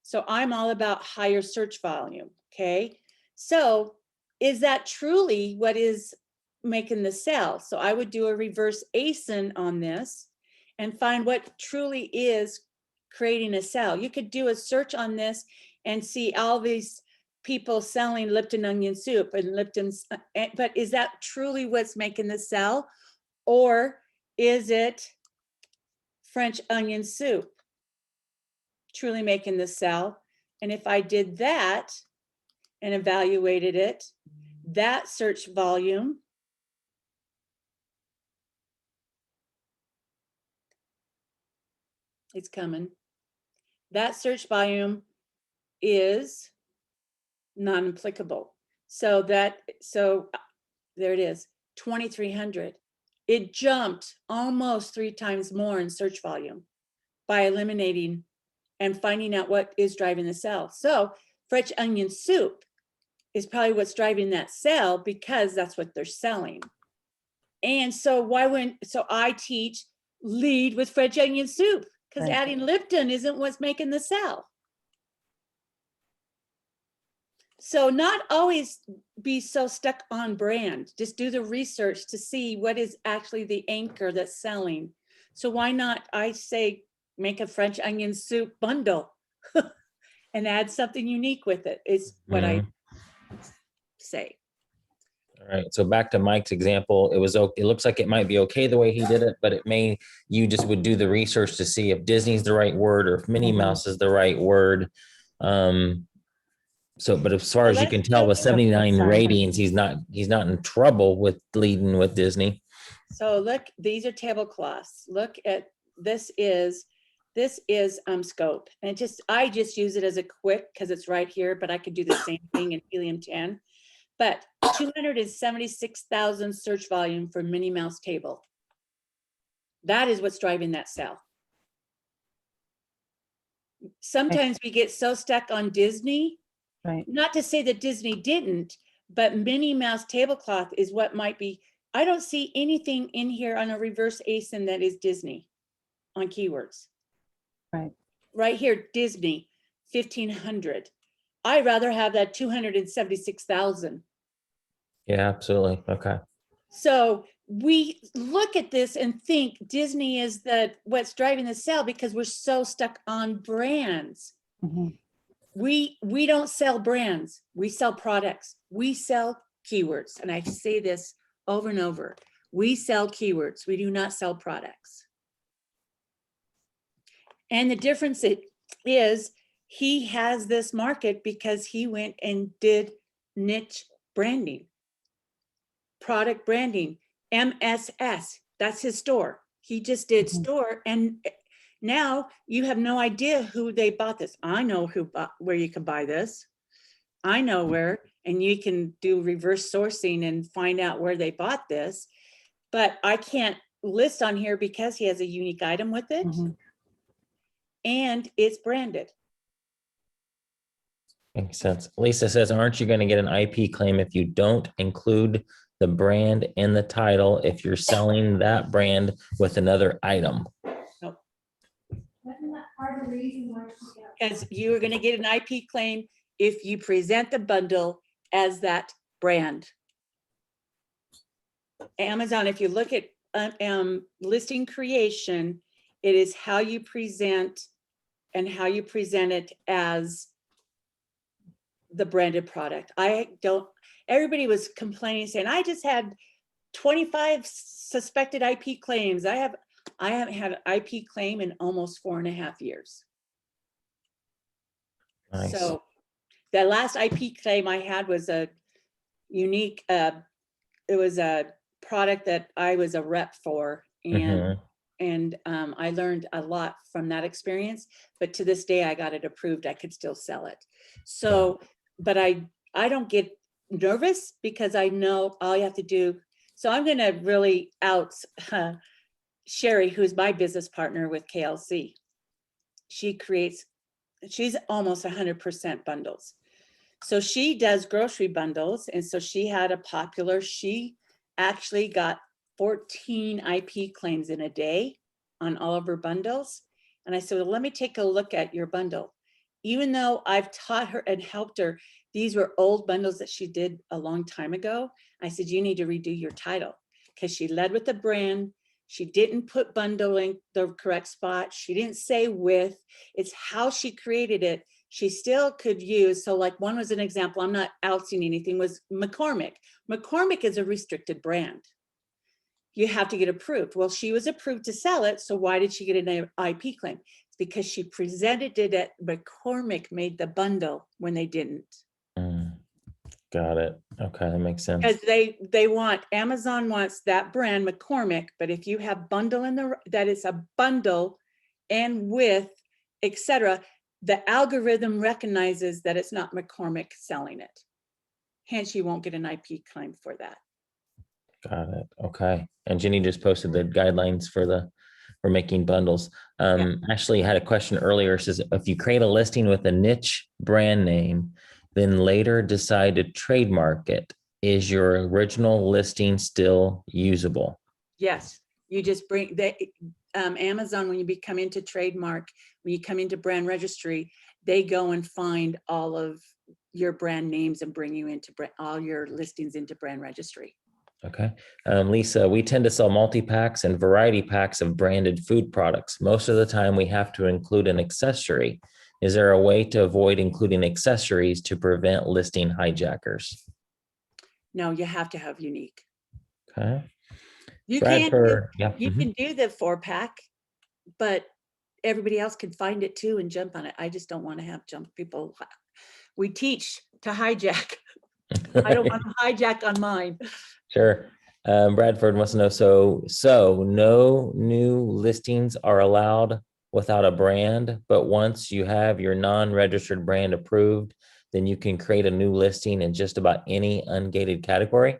So I'm all about higher search volume, okay? So is that truly what is making the sell? So I would do a reverse ASIN on this, and find what truly is creating a sale. You could do a search on this and see all these people selling Lipton onion soup and Lipton's, but is that truly what's making the sell? Or is it French onion soup truly making the sell? And if I did that and evaluated it, that search volume it's coming. That search volume is non-applicable. So there it is, 2,300. It jumped almost 3 times more in search volume by eliminating and finding out what is driving the sale. So French onion soup is probably what's driving that sale because that's what they're selling. And so I teach lead with French onion soup, because Right. adding Lipton isn't what's making the sell. So not always be so stuck on brand. Just do the research to see what is actually the anchor that's selling. So why not, I say, make a French onion soup bundle and add something unique with it, is what I say. All right. So back to Mike's example, it looks like it might be okay the way he did it, but you just would do the research to see if Disney's the right word or if Minnie Mouse is the right word. But as far as you can tell, with 79 ratings, he's not in trouble with leading with Disney. So look, these are tablecloths. Look at, this is scope. And I just use it as a quick, because it's right here, but I could do the same thing in helium 10. But 276,000 search volume for Minnie Mouse table. That is what's driving that sale. Sometimes we get so stuck on Disney, Right. not to say that Disney didn't, but Minnie Mouse tablecloth is what might be. I don't see anything in here on a reverse ASIN that is Disney on keywords. Right. Right here, Disney, 1,500. I'd rather have that 276,000. Yeah, absolutely. Okay. So we look at this and think Disney is what's driving the sale because we're so stuck on brands. Mm-hmm. We don't sell brands. We sell products. We sell keywords. And I say this over and over. We sell keywords. We do not sell products. And the difference is he has this market because he went and did niche branding, product branding, MSS. That's his store. He just did store, and now you have no idea who they bought this. I know where you can buy this. I know where, and you can do reverse sourcing and find out where they bought this. But I can't list on here because he has a unique item with it. Mm-hmm. And it's branded. Makes sense. Lisa says, aren't you going to get an IP claim if you don't include the brand in the title if you're selling that brand with another item? Nope. Because you're going to get an IP claim if you present the bundle as that brand. Amazon, if you look at listing creation, it is how you present and how you present it as the branded product. Everybody was complaining, saying, I just had 25 suspected IP claims. I haven't had an IP claim in almost 4.5 years. Nice. So the last IP claim I had was a unique, it was a product that I was a rep for, and I learned a lot from that experience, but to this day I got it approved. I could still sell it. So, but I don't get nervous because I know all you have to do. So I'm going to really out Sherry, who's my business partner with KLC. She's almost 100% bundles. So she does grocery bundles. And so she she actually got 14 IP claims in a day on all of her bundles. And I said, well, let me take a look at your bundle. Even though I've taught her and helped her, these were old bundles that she did a long time ago. I said, you need to redo your title, because she led with the brand. She didn't put bundle in the correct spot. She didn't say with. It's how she created it. She still could use, so like one was an example, I'm not outsing anything, was McCormick. McCormick is a restricted brand. You have to get approved. Well, she was approved to sell it, so why did she get an IP claim? It's because she presented it at McCormick made the bundle when they didn't. Got it. Okay, that makes sense. Because they want, Amazon wants that brand McCormick, but if you have bundle in the, that is a bundle and with, etc., the algorithm recognizes that it's not McCormick selling it. Hence, you won't get an IP claim for that. Got it. Okay. And Jenny just posted the guidelines for making bundles. Ashley had a question earlier. Says, if you create a listing with a niche brand name, then later decide to trademark it, is your original listing still usable? Yes, you just bring Amazon, when you come into trademark, when you come into brand registry, they go and find all of your brand names and bring you into all your listings into brand registry. Okay. Lisa, we tend to sell multi-packs and variety packs of branded food products. Most of the time we have to include an accessory. Is there a way to avoid including accessories to prevent listing hijackers? No, you have to have unique. Okay. You Bradford, can do the 4-pack, but everybody else can find it too and jump on it. I just don't want to have jump people. We teach to hijack. I don't want to hijack on mine. Sure. Bradford wants to know, so no new listings are allowed without a brand, but once you have your non-registered brand approved, then you can create a new listing in just about any ungated category?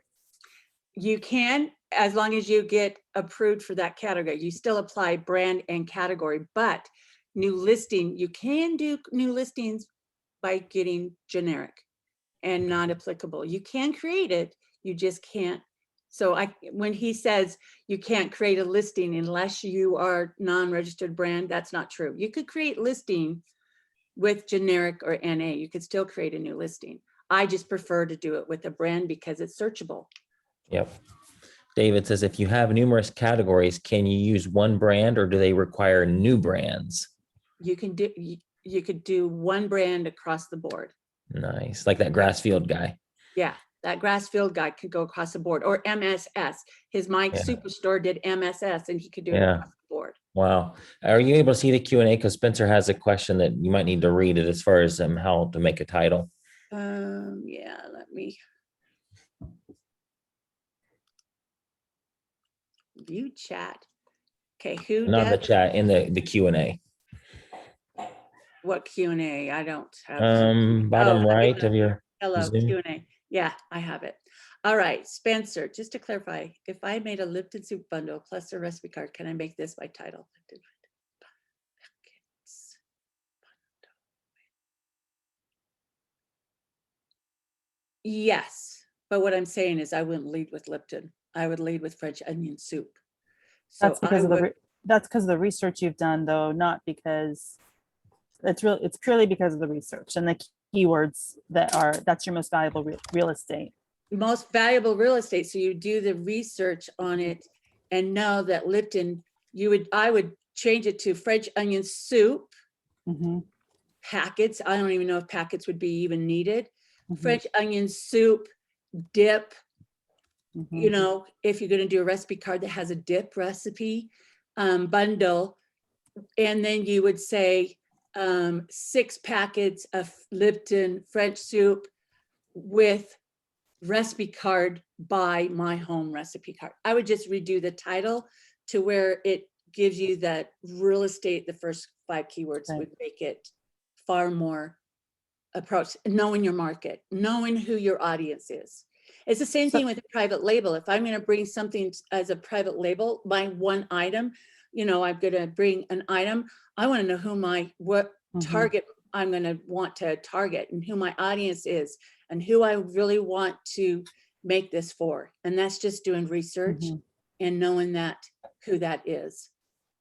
You can, as long as you get approved for that category. You still apply brand and category, but new listing, you can do new listings by getting generic and not applicable. You can create it, you just can't. So when he says you can't create a listing unless you are non-registered brand, that's not true. You could create listing with generic or NA. You could still create a new listing. I just prefer to do it with a brand because it's searchable. Yep. David says, if you have numerous categories, can you use one brand or do they require new brands? You can do, you could do one brand across the board. Nice. Like that Grassfield guy. Yeah, that Grassfield guy could go across the board, or MSS. His Mike Superstore did MSS and he could do it across the board. Wow. Are you able to see the Q&A? Because Spencer has a question that you might need to read it as far as how to make a title. Yeah, let me view chat. Okay, who Not the does chat, in the Q&A. what Q&A? I don't have. Bottom right of your hello Zoom. Q&A. Yeah, I have it. All right, Spencer, just to clarify, if I made a Lipton soup bundle plus a recipe card, can I make this my title? Yes, but what I'm saying is I wouldn't lead with Lipton. I would lead with French onion soup. So That's because of the research you've done, though, not because it's purely because of the research and the keywords that's your most valuable real estate. Most valuable real estate. So you do the research on it and know that Lipton, I would change it to French onion soup. Packets. I don't even know if packets would be even needed. French onion soup, dip. You know, if you're going to do a recipe card that has a dip recipe, bundle, and then you would say 6 packets of Lipton French soup with recipe card by my home recipe card. I would just redo the title to where it gives you that real estate. The first 5 keywords would make it far more approach, knowing your market, knowing who your audience is. It's the same thing with a private label. If I'm going to bring something as a private label, my one item, you know, I'm going to bring an item. I want to know what target I'm going to want to target and who my audience is and who I really want to make this for. And that's just doing research and knowing who that is.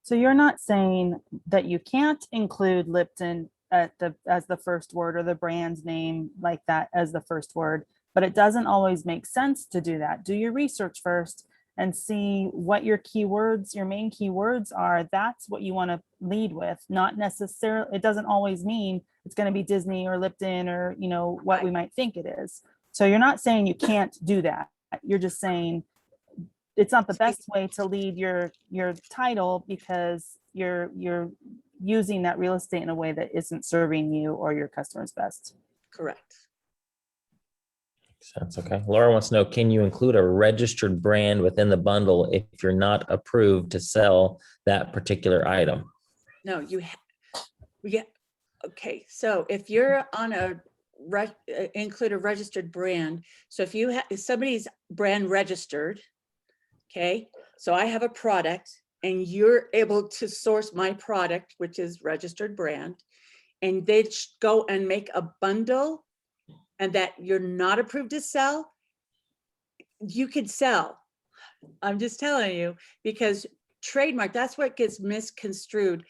So you're not saying that you can't include Lipton as the first word or the brand's name like that as the first word, but it doesn't always make sense to do that. Do your research first and see what your keywords, your main keywords are. That's what you want to lead with, not necessarily, it doesn't always mean it's going to be Disney or Lipton or, you know, what we might think it is. So you're not saying you can't do that. You're just saying it's not the best way to lead your title because you're using that real estate in a way that isn't serving you or your customers best. Correct. Sounds okay. Laura wants to know, can you include a registered brand within the bundle if you're not approved to sell that particular item? No, okay. So if you're on a include a registered brand. So if somebody's brand registered, okay, so I have a product and you're able to source my product, which is registered brand, and they go and make a bundle and that you're not approved to sell, you could sell. I'm just telling you, because trademark, that's what gets misconstrued.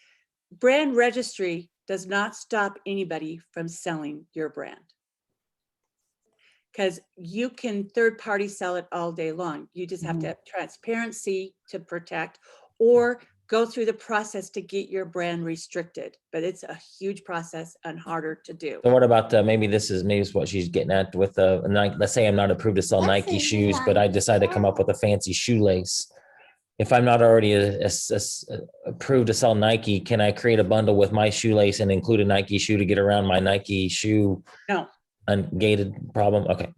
Brand registry does not stop anybody from selling your brand. Because you can third party sell it all day long. You just have to have transparency to protect or go through the process to get your brand restricted. But it's a huge process and harder to do. So what about maybe this is what she's getting at with let's say I'm not approved to sell Nike shoes, but I decide to come up with a fancy shoelace. If I'm not already approved to sell Nike, can I create a bundle with my shoelace and include a Nike shoe to get around my Nike shoe? No. Ungated problem? Okay.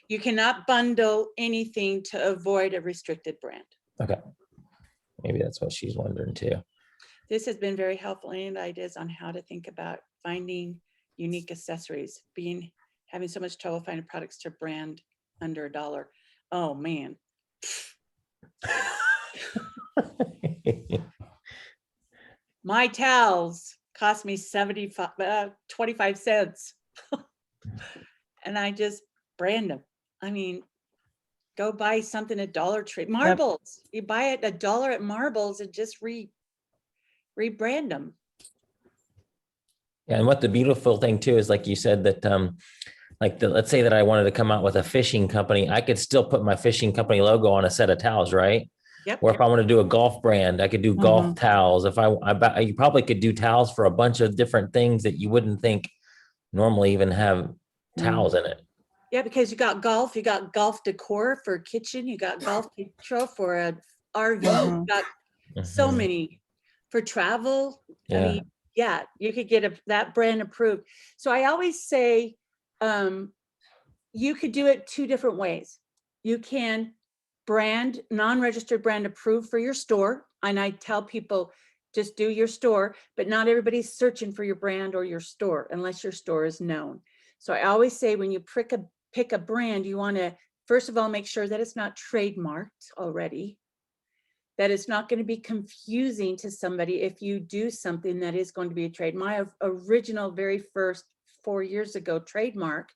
You cannot bundle anything to avoid a restricted brand. Okay. Maybe that's what she's wondering too. This has been very helpful. Any ideas on how to think about finding unique accessories, having so much trouble finding products to brand under $1? Oh man. My towels cost me 25 cents. And I just brand them. I mean, go buy something at Dollar Tree. Marbles. Yep. You buy it $1 at Marbles and just rebrand them. Yeah, and what the beautiful thing too is, like you said, that let's say that I wanted to come out with a fishing company, I could still put my fishing company logo on a set of towels, right? Yep. Or if I want to do a golf brand, I could do golf towels. If you probably could do towels for a bunch of different things that you wouldn't think normally even have towels in it. Yeah, because you got golf decor for kitchen, you got golf control for an RV, you got so many for travel. Yeah. I mean, yeah, you could get that brand approved. So I always say, you could do it 2 different ways. You can brand, non-registered brand approved for your store. And I tell people, just do your store, but not everybody's searching for your brand or your store unless your store is known. So I always say when you pick a brand, you want to, first of all, make sure that it's not trademarked already, that it's not going to be confusing to somebody if you do something that is going to be a trade. My original, very first 4 years ago trademark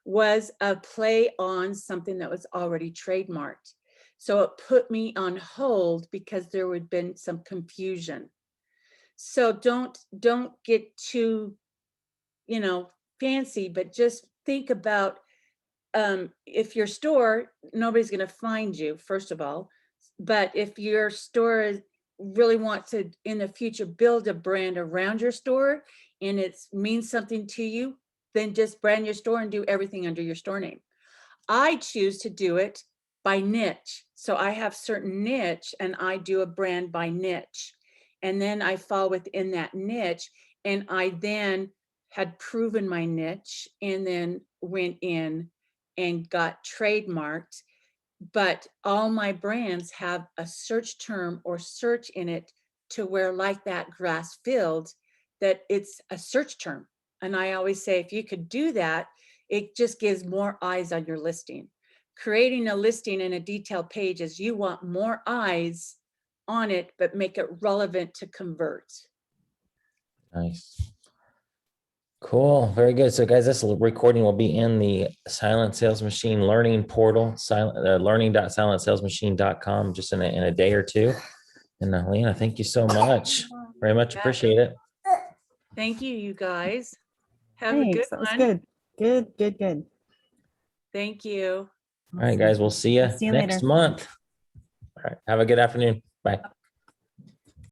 was a play on something that was already trademarked. So it put me on hold because there would been some confusion. So don't get too, fancy, but just think about if your store, nobody's going to find you, first of all. But if your store really wants to, in the future, build a brand around your store and it means something to you, then just brand your store and do everything under your store name. I choose to do it by niche. So I have certain niche and I do a brand by niche. And then I fall within that niche, and I then had proven my niche and then went in and got trademarked. But all my brands have a search term or search in it to where, like that grass field, that it's a search term. And I always say, if you could do that, it just gives more eyes on your listing. Creating a listing in a detailed page is you want more eyes on it, but make it relevant to convert. Nice. Cool. Very good. So guys, this recording will be in the Silent Sales Machine learning portal, learning.silentsalesmachine.com, just in a day or two. And Lena, thank you so much. Very much appreciate it. Thank you, you guys. Have Thanks. a good That was one. Good. Thank you. All right, guys, we'll see you See you next later. month. right. Have a good afternoon. Bye.